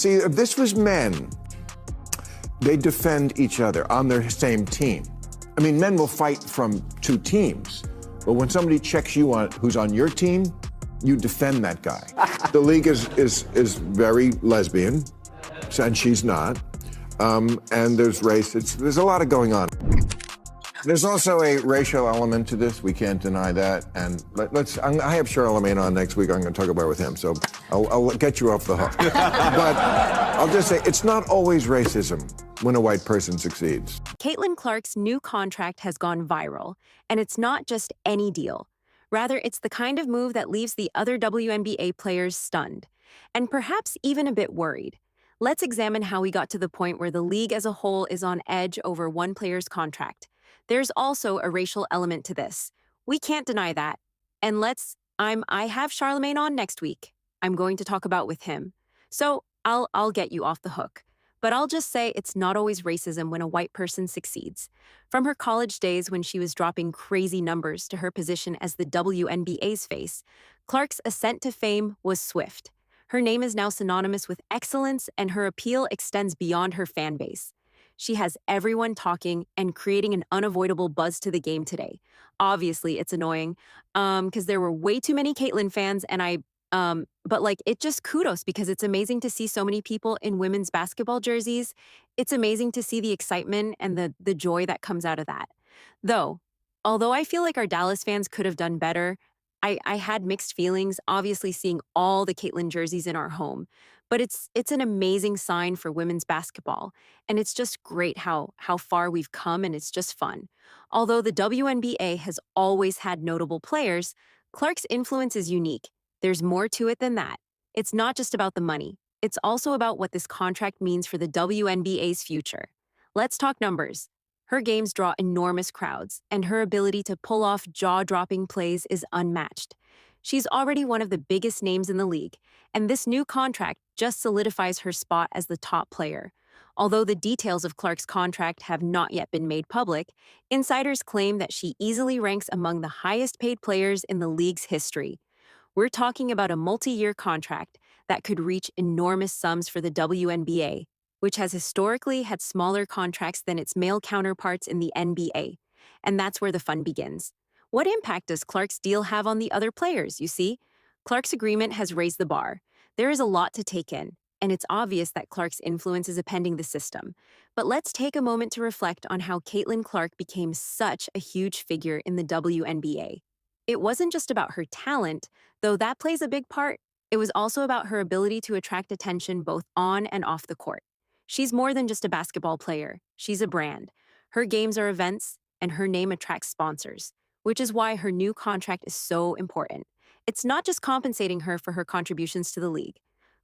See, if this was men, they defend each other on their same team. I mean, men will fight from two teams, but when somebody checks you on who's on your team, you defend that guy. The league is very lesbian, and she's not. And there's race. There's a lot of going on. There's also a racial element to this. We can't deny that. And I have Charlemagne on next week. I'm going to talk about it with him. So I'll get you off the hook. But I'll just say it's not always racism when a white person succeeds. Caitlin Clark's new contract has gone viral, and it's not just any deal. Rather, it's the kind of move that leaves the other WNBA players stunned, and perhaps even a bit worried. Let's examine how we got to the point where the league as a whole is on edge over one player's contract. There's also a racial element to this. We can't deny that. And I have Charlemagne on next week. I'm going to talk about with him. So I'll get you off the hook. But I'll just say it's not always racism when a white person succeeds. From her college days when she was dropping crazy numbers to her position as the WNBA's face, Clark's ascent to fame was swift. Her name is now synonymous with excellence, and her appeal extends beyond her fan base. She has everyone talking and creating an unavoidable buzz to the game today. Obviously, it's annoying because there were way too many Caitlin fans, and it just kudos because it's amazing to see so many people in women's basketball jerseys. It's amazing to see the excitement and the joy that comes out of that. Although I feel like our Dallas fans could have done better, I had mixed feelings, obviously seeing all the Caitlin jerseys in our home. But it's an amazing sign for women's basketball, and it's just great how far we've come, and it's just fun. Although the WNBA has always had notable players, Clark's influence is unique. There's more to it than that. It's not just about the money. It's also about what this contract means for the WNBA's future. Let's talk numbers. Her games draw enormous crowds, and her ability to pull off jaw-dropping plays is unmatched. She's already one of the biggest names in the league, and this new contract just solidifies her spot as the top player. Although the details of Clark's contract have not yet been made public, insiders claim that she easily ranks among the highest-paid players in the league's history. We're talking about a multi-year contract that could reach enormous sums for the WNBA, which has historically had smaller contracts than its male counterparts in the NBA. And that's where the fun begins. What impact does Clark's deal have on the other players, you see? Clark's agreement has raised the bar. There is a lot to take in, and it's obvious that Clark's influence is upending the system. But let's take a moment to reflect on how Caitlin Clark became such a huge figure in the WNBA. It wasn't just about her talent, though that plays a big part. It was also about her ability to attract attention both on and off the court. She's more than just a basketball player. She's a brand. Her games are events, and her name attracts sponsors, which is why her new contract is so important. It's not just compensating her for her contributions to the league.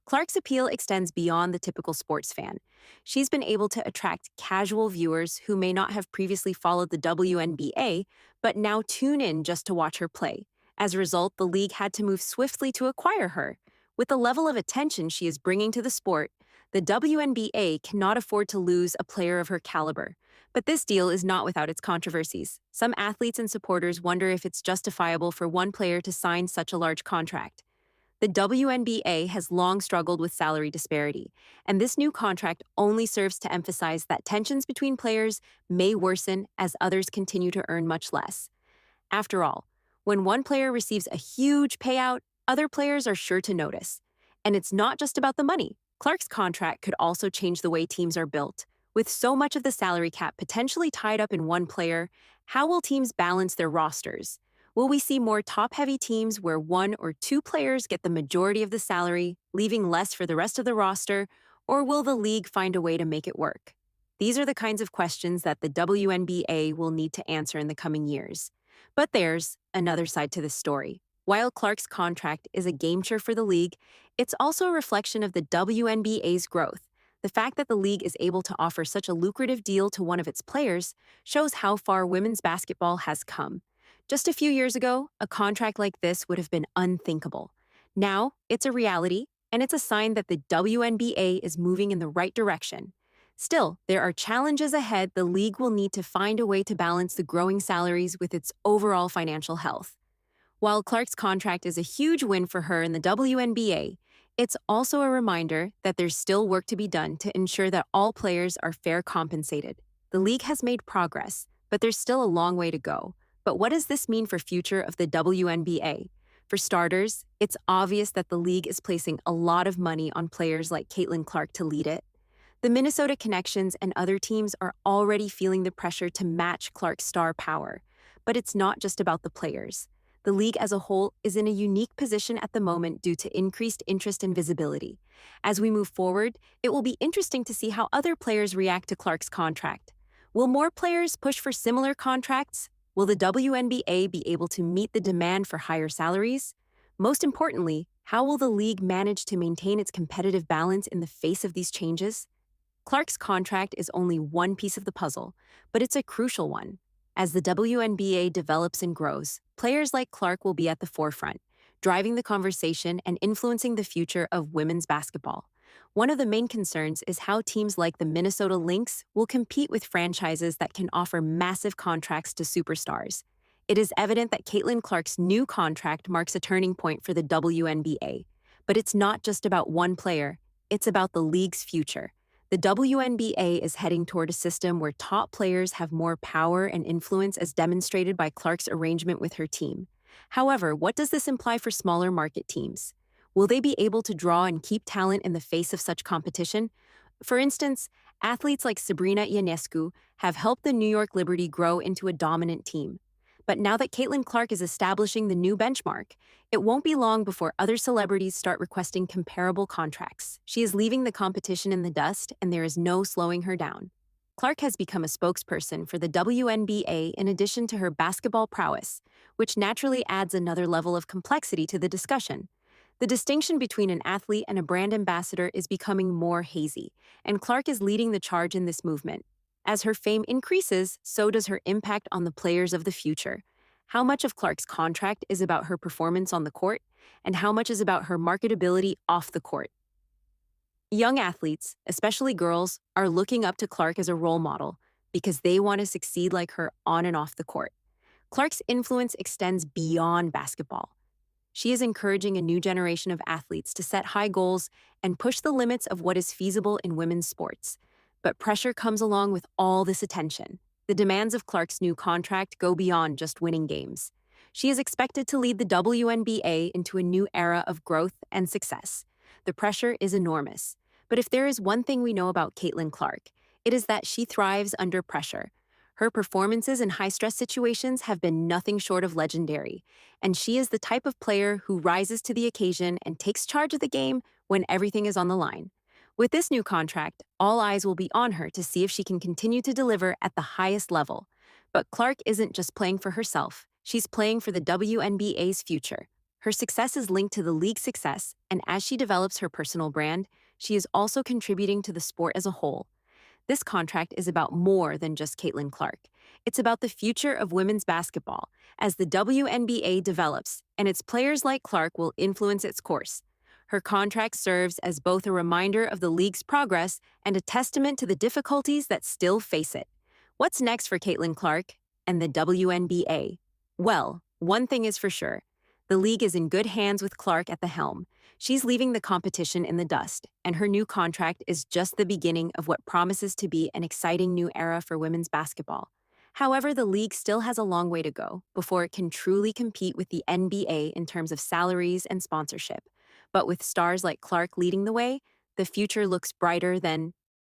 Clark's appeal extends beyond the typical sports fan. She's been able to attract casual viewers who may not have previously followed the WNBA, but now tune in just to watch her play. As a result, the league had to move swiftly to acquire her. With the level of attention she is bringing to the sport, the WNBA cannot afford to lose a player of her caliber. But this deal is not without its controversies. Some athletes and supporters wonder if it's justifiable for one player to sign such a large contract. The WNBA has long struggled with salary disparity, and this new contract only serves to emphasize that tensions between players may worsen as others continue to earn much less. After all, when one player receives a huge payout, other players are sure to notice. And it's not just about the money. Clark's contract could also change the way teams are built. With so much of the salary cap potentially tied up in one player, how will teams balance their rosters? Will we see more top-heavy teams where one or two players get the majority of the salary, leaving less for the rest of the roster, or will the league find a way to make it work? These are the kinds of questions that the WNBA will need to answer in the coming years. But there's another side to this story. While Clark's contract is a game-changer for the league, it's also a reflection of the WNBA's growth. The fact that the league is able to offer such a lucrative deal to one of its players shows how far women's basketball has come. Just a few years ago, a contract like this would have been unthinkable. Now, it's a reality, and it's a sign that the WNBA is moving in the right direction. Still, there are challenges ahead. The league will need to find a way to balance the growing salaries with its overall financial health. While Clark's contract is a huge win for her in the WNBA, It's also a reminder that there's still work to be done to ensure that all players are fair compensated. The league has made progress, but there's still a long way to go. But what does this mean for future of the WNBA? For starters, it's obvious that the league is placing a lot of money on players like Caitlin Clark to lead it. The Minnesota Connections and other teams are already feeling the pressure to match Clark's star power. But it's not just about the players. The league as a whole is in a unique position at the moment due to increased interest and visibility. As we move forward, it will be interesting to see how other players react to Clark's contract. Will more players push for similar contracts? Will the WNBA be able to meet the demand for higher salaries? Most importantly, how will the league manage to maintain its competitive balance in the face of these changes? Clark's contract is only one piece of the puzzle, but it's a crucial one. As the WNBA develops and grows, players like Clark will be at the forefront, driving the conversation and influencing the future of women's basketball. One of the main concerns is how teams like the Minnesota Lynx will compete with franchises that can offer massive contracts to superstars. It is evident that Caitlin Clark's new contract marks a turning point for the WNBA. But it's not just about one player, it's about the league's future. The WNBA is heading toward a system where top players have more power and influence as demonstrated by Clark's arrangement with her team. However, what does this imply for smaller market teams? Will they be able to draw and keep talent in the face of such competition? For instance, athletes like Sabrina Ionescu have helped the New York Liberty grow into a dominant team. But now that Caitlin Clark is establishing the new benchmark, it won't be long before other celebrities start requesting comparable contracts. She is leaving the competition in the dust, and there is no slowing her down. Clark has become a spokesperson for the WNBA in addition to her basketball prowess, which naturally adds another level of complexity to the discussion. The distinction between an athlete and a brand ambassador is becoming more hazy, and Clark is leading the charge in this movement. As her fame increases, so does her impact on the players of the future. How much of Clark's contract is about her performance on the court, and how much is about her marketability off the court? Young athletes, especially girls, are looking up to Clark as a role model because they want to succeed like her on and off the court. Clark's influence extends beyond basketball. She is encouraging a new generation of athletes to set high goals and push the limits of what is feasible in women's sports. But pressure comes along with all this attention. The demands of Clark's new contract go beyond just winning games. She is expected to lead the WNBA into a new era of growth and success. The pressure is enormous. But if there is one thing we know about Caitlin Clark, it is that she thrives under pressure. Her performances in high-stress situations have been nothing short of legendary, and she is the type of player who rises to the occasion and takes charge of the game when everything is on the line. With this new contract, all eyes will be on her to see if she can continue to deliver at the highest level. But Clark isn't just playing for herself, she's playing for the WNBA's future. Her success is linked to the league's success, and as she develops her personal brand, she is also contributing to the sport as a whole. This contract is about more than just Caitlin Clark. It's about the future of women's basketball as the WNBA develops, and its players like Clark will influence its course. Her contract serves as both a reminder of the league's progress and a testament to the difficulties that still face it. What's next for Caitlin Clark and the WNBA? Well, one thing is for sure. The league is in good hands with Clark at the helm. She's leaving the competition in the dust, and her new contract is just the beginning of what promises to be an exciting new era for women's basketball. However, the league still has a long way to go before it can truly compete with the NBA in terms of salaries and sponsorship. But with stars like Clark leading the way, the future looks brighter than